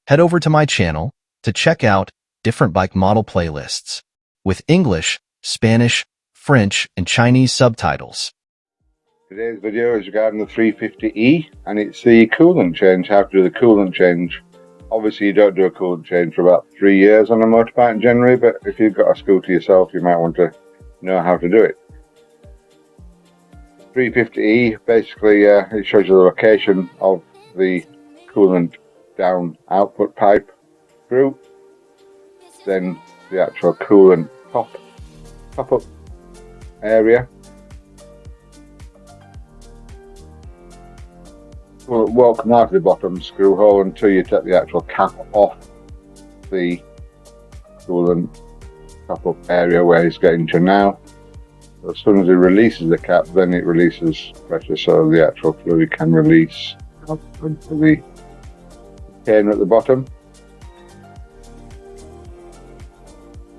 Head over to my channel to check out different bike model playlists with English, Spanish, French, and Chinese subtitles. Today's video is regarding the 350E, and it's the coolant change, how to do the coolant change. Obviously you don't do a coolant change for about 3 years on a motorbike generally, but if you've got a scooter yourself you might want to know how to do it. 350E basically it shows you the location of the coolant down output pipe through, then the actual coolant top up area. Well, it won't come out of the bottom screw hole until you take the actual cap off the coolant top up area where it's getting to now. So as soon as it releases the cap, then it releases pressure so the actual fluid can release up into the container at the bottom.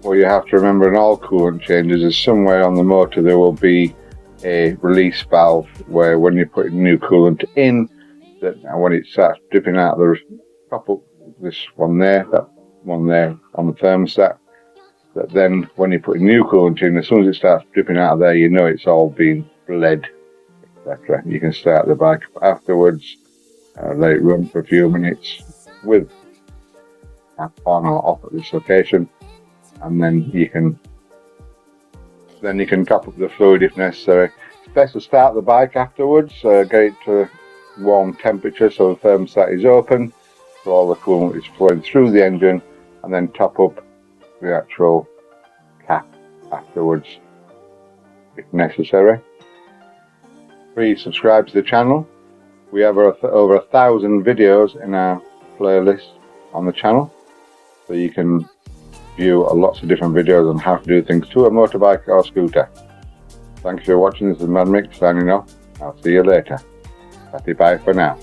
What you have to remember in all coolant changes is somewhere on the motor there will be a release valve where when you put new coolant in, that when it starts dripping out the top up, this one there, that one there on the thermostat, that then when you put new coolant in, as soon as it starts dripping out of there, you know it's all been bled, etc. You can start the bike afterwards, let it run for a few minutes with tap on or off at this location, and then you can top up the fluid if necessary. It's best to start the bike afterwards, get it to warm temperature so the thermostat is open, so all the coolant is flowing through the engine, and then top up the actual cap afterwards if necessary. Please subscribe to the channel. We have over 1,000 videos in our playlist on the channel, so you can view lots of different videos on how to do things to a motorbike or scooter. Thanks for watching. This is Madmick signing off. I'll see you later. Bye for now.